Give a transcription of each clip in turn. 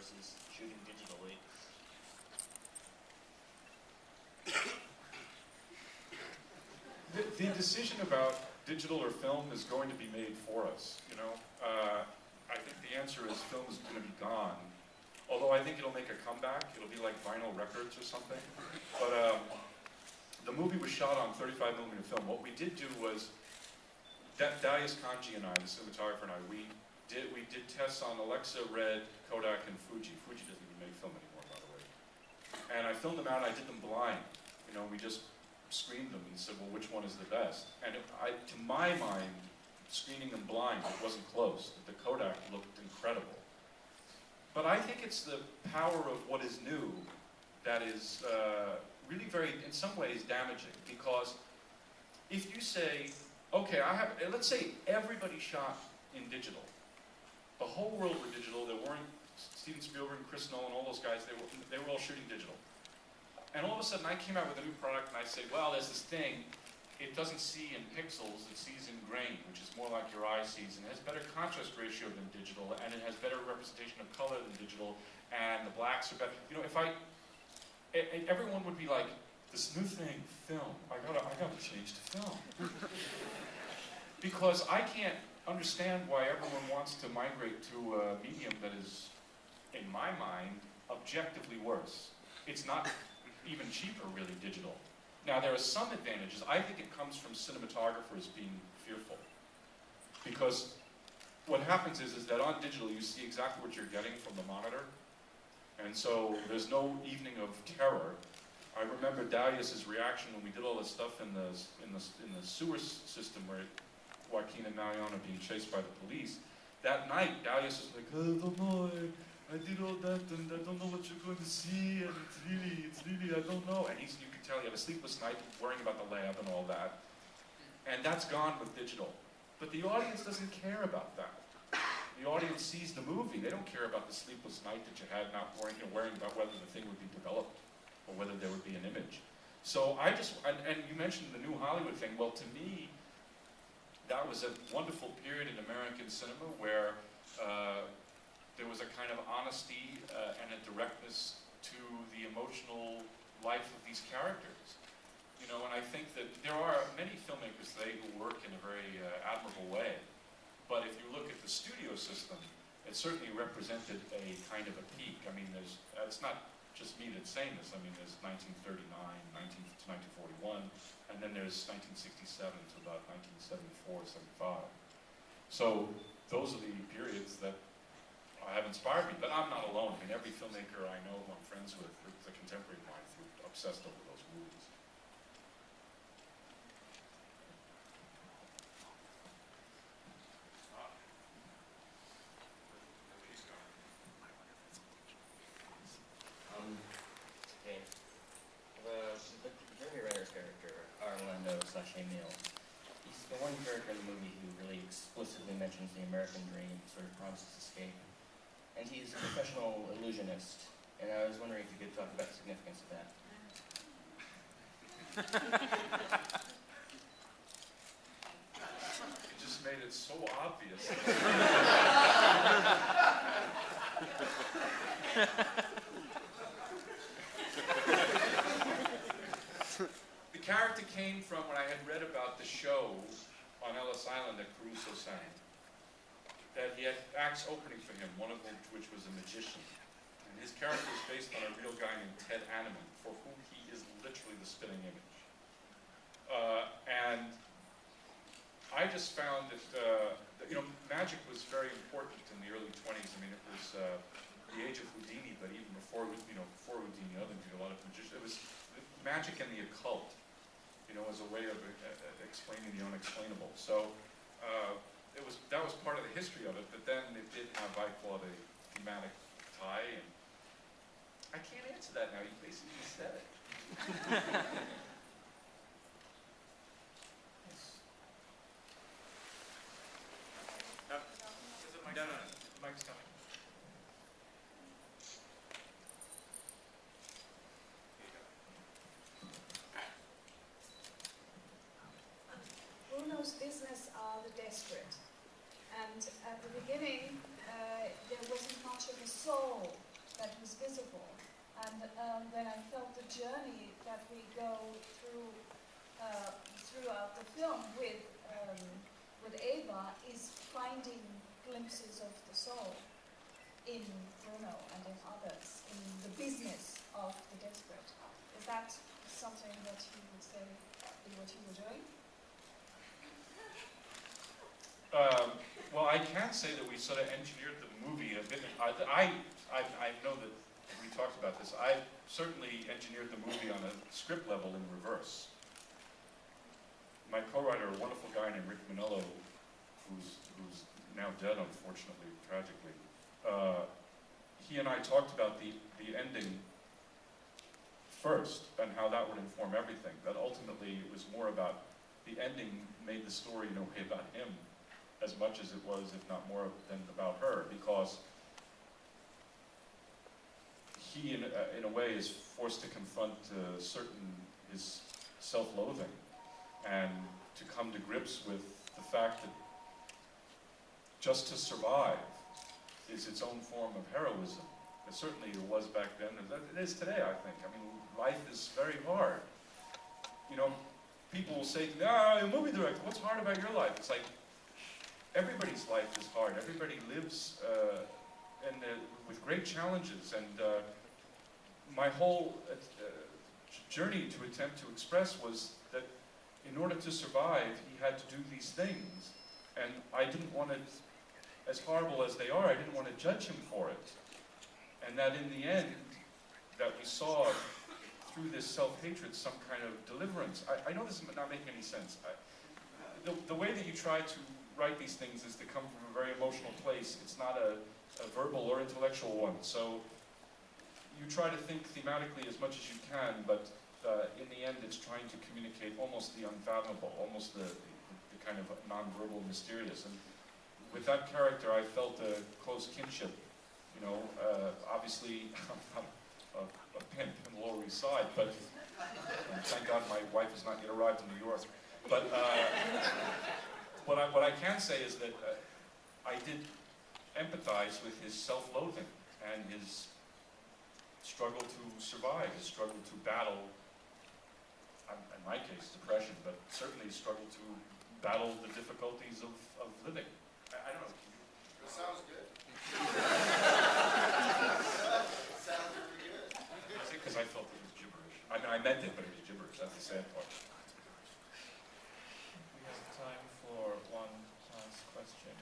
versus shooting digitally? The decision about digital or film is going to be made for us, you know. I think the answer is film is going to be gone. Although I think it'll make a comeback. It'll be like vinyl records or something. But the movie was shot on 35mm film. What we did do was, Darius Kanji and I, the cinematographer and I, we did tests on Alexa, Red, Kodak, and Fuji. Fuji doesn't even make film anymore, by the way. And I filmed them out, and I did them blind. You know, we just screened them and said, well, which one is the best? And to my mind, screening them blind, it wasn't close. The Kodak looked incredible. But I think it's the power of what is new that is really very, in some ways, damaging. Because if you say, okay, let's say everybody shot in digital. The whole world were digital. There weren't Steven Spielberg and Chris Nolan, all those guys, they were all shooting digital. And all of a sudden I came out with a new product and I say, well, there's this thing, it doesn't see in pixels, it sees in grain, which is more like your eye sees, and it has better contrast ratio than digital, and it has better representation of color than digital, and the blacks are better. You know, everyone would be like, this new thing, film, I gotta change to film. Because I can't understand why everyone wants to migrate to a medium that is, in my mind, objectively worse. It's not even cheaper, really, digital. Now, there are some advantages. I think it comes from cinematographers being fearful. Because what happens is that on digital, you see exactly what you're getting from the monitor. And so there's no evening of terror. I remember Darius's reaction when we did all this stuff in the sewer system where Joaquin and Marion are being chased by the police. That night, Darius was like, I don't know, I did all that and I don't know what you're going to see, and it's really, I don't know. And you can tell he had a sleepless night worrying about the lab and all that. And that's gone with digital. But the audience doesn't care about that. The audience sees the movie. They don't care about the sleepless night that you had, not worrying about whether the thing would be developed or whether there would be an image. So and you mentioned the new Hollywood thing. Well, to me, that was a wonderful period in American cinema where there was a kind of honesty and a directness to the emotional life of these characters. You know, and I think that there are many filmmakers today who work in a very admirable way. But if you look at the studio system, it certainly represented a kind of a peak. I mean, it's not just me that's saying this. I mean, there's 1939, 1941, and then there's 1967 to about 1974, 75. So those are the periods that have inspired me. But I'm not alone. I mean, every filmmaker I know who I'm friends with, the contemporary of mine, who are obsessed over those movies. Okay. The Jeremy Renner's character, Orlando/Emil, he's the one character in the movie who really explicitly mentions the American dream, sort of promises escape. And he's a professional illusionist. And I was wondering if you could talk about the significance of that. You just made it so obvious. The character came from when I had read about the show on Ellis Island that Caruso sang. That he had acts opening for him, one of which was a magician. And his character is based on a real guy named Ted Anneman, for whom he is literally the spitting image. And I just found that, you know, magic was very important in the early 20s. I mean, it was the age of Houdini, but even before, before Houdini, other did a lot of magicians. It was magic and the occult, you know, as a way of explaining the unexplainable. So that was part of the history of it, but then it did have, I call it, a thematic tie, and I can't answer that now. You basically said it. No, the mic's coming. Bruno's business are the desperate. And at the beginning, there wasn't much of a soul that was visible. And then I felt the journey that we go through throughout the film with Eva is finding glimpses of the soul in Bruno and in others, in the business of the desperate. Is that something that you would say is what you were doing? Well, I can say that we sort of engineered the movie a bit. I know that we talked about this. I certainly engineered the movie on a script level in reverse. My co-writer, a wonderful guy named Rick Manello, who's now dead, unfortunately, tragically, he and I talked about the ending first and how that would inform everything. That ultimately it was more about the ending made the story in a way about him as much as it was, if not more, than about her, because he, in a way, is forced to confront his self-loathing and to come to grips with the fact that just to survive is its own form of heroism. Certainly it was back then, it is today, I think. I mean, life is very hard. You know, people will say to me, a movie director, what's hard about your life? It's like, everybody's life is hard. Everybody lives with great challenges, and my whole journey to attempt to express was that in order to survive, he had to do these things, and I didn't want to, as horrible as they are, I didn't want to judge him for it. And that in the end, that we saw through this self-hatred some kind of deliverance. I know this is not making any sense. The way that you try to write these things is to come from a very emotional place. It's not a verbal or intellectual one. So you try to think thematically as much as you can, but in the end it's trying to communicate almost the unfathomable, almost the kind of non-verbal mysterious. And with that character I felt a close kinship. You know, obviously I'm not a pimp in the Lower East Side, but thank God my wife has not yet arrived in New York. But what I can say is that I did empathize with his self-loathing and his struggle to survive, his struggle to battle, in my case, depression, but certainly struggle to battle the difficulties of living. I don't know. That sounds good. Sounds really good. Is it because I felt it was gibberish? I mean, I meant it, but it was gibberish. That's the sad part. We have time for one last question.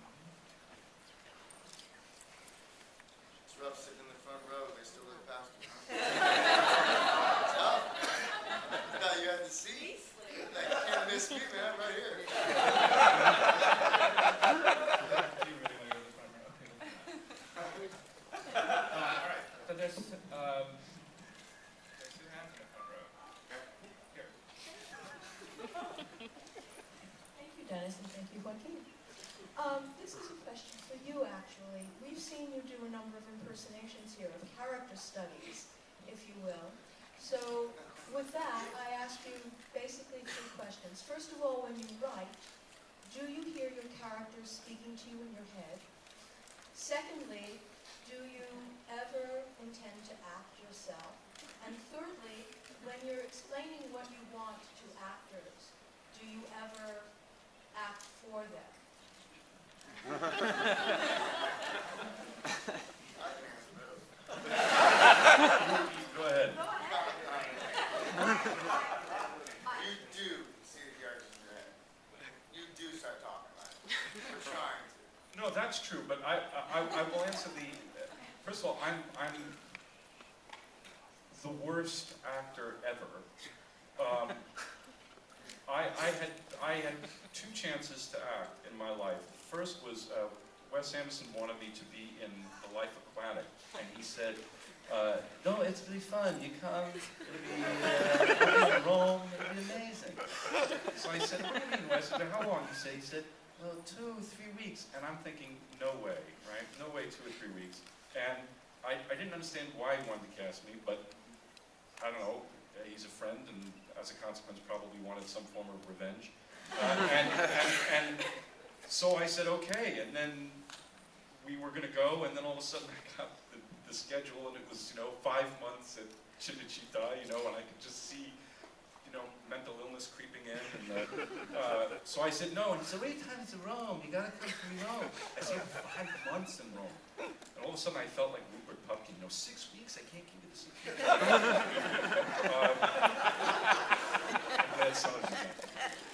It's rough sitting in the front row. They still live past you. Tough. I thought you had the seat. Like, you can't miss me, man. Right here. You really want to go to the front row? All right. So there's two hands in the front row. Here. Thank you, Dennis, and thank you, Joaquin. This is a question for you, actually. We've seen you do a number of impersonations here, of character studies, if you will. So, with that, I ask you basically two questions. First of all, when you write, do you hear your characters speaking to you in your head? Secondly, do you ever intend to act yourself? And thirdly, when you're explaining what you want to actors, do you ever act for them? Go ahead. You do see the characters in your head. You do start talking about it. We're trying to. No, that's true, but I will answer the. First of all, I'm the worst actor ever. I had two chances to act in my life. The first was Wes Anderson wanted me to be in The Life Aquatic, and he said, no, it's really fun. You come, it'll be in Rome, it'll be amazing. So I said, what do you mean, Wes? I said, how long? He said, well, 2 or 3 weeks. And I'm thinking, no way, right? No way, 2 or 3 weeks. And I didn't understand why he wanted to cast me, but I don't know. He's a friend, and as a consequence, probably wanted some form of revenge. And so I said, okay. And then we were going to go, and then all of a sudden I got the the schedule, and it was, 5 months at Cinecittà, and I could just see, mental illness creeping in. And so I said no, and he said, wait, time to Rome, you gotta come to Rome. I said, 5 months in Rome. And all of a sudden I felt like Rupert Pupkin, 6 weeks, I can't keep it to 6 weeks. I'm glad some of you got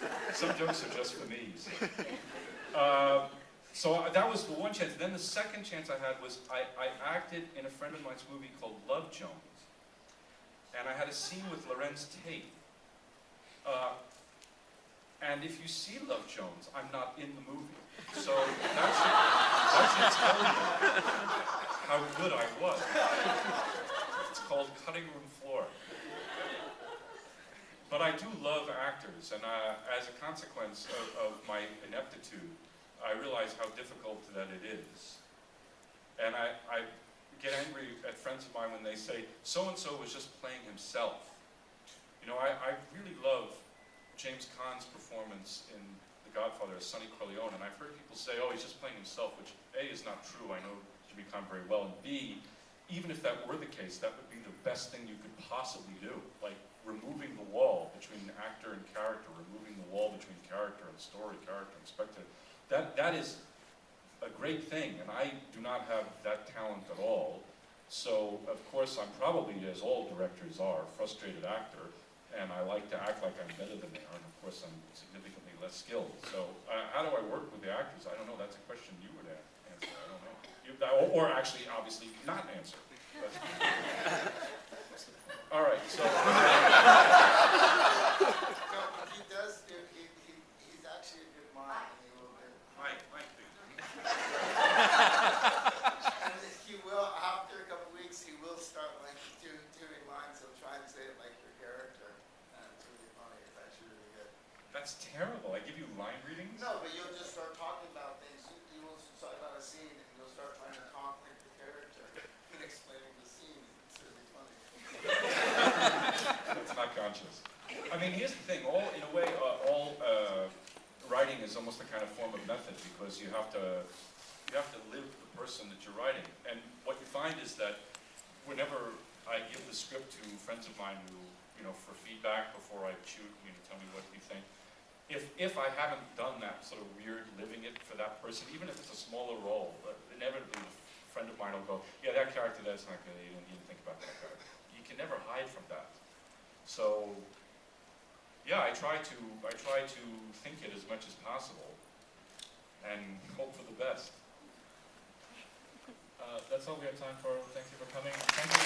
that. Some jokes are just for me, you see. So that was the one chance. Then the second chance I had was I acted in a friend of mine's movie called Love Jones. And I had a scene with Lorenz Tate. And if you see Love Jones, I'm not in the movie. So that should tell you how good I was. It's called Cutting Room Floor. But I do love actors, and as a consequence of my ineptitude, I realize how difficult that it is. And I get angry at friends of mine when they say, so-and-so was just playing himself. I really love James Caan's performance in The Godfather as Sonny Corleone, and I've heard people say, oh, he's just playing himself, which A, is not true. I know Jimmy Caan very well, and B, even if that were the case, that would be the best thing you could possibly do. Like removing the wall between actor and character, removing the wall between character and story, character and spectator. That is a great thing, and I do not have that talent at all. So, of course, I'm probably, as all directors are, a frustrated actor, and I like to act like I'm better than they are, and of course I'm significantly less skilled. So, how do I work with the actors? I don't know. That's a question you would answer. I don't know. Or actually, obviously, not answer. But, all right, so... He does, he's actually a good mind. He will be. Mike, And he will, after a couple weeks, he will start like doing lines. He'll try and say it like your character. It's really funny. It's actually really good. That's terrible. I give you line readings? No, but you'll just start talking about things. You will talk about a scene, and you'll start trying to talk like the character and explaining the scene. It's really funny. That's not conscious. I mean, here's the thing. In a way, all writing is almost a kind of form of method, because you have to live the person that you're writing. And what you find is that whenever I give the script to friends of mine who, for feedback before I shoot, tell me what you think. If I haven't done that sort of weird living it for that person, even if it's a smaller role, inevitably a friend of mine will go, yeah, that character, that's not good. You didn't even think about that character. You can never hide from that. So, yeah, I try to think it as much as possible and hope for the best. That's all we have time for. Thank you for coming. Thank you.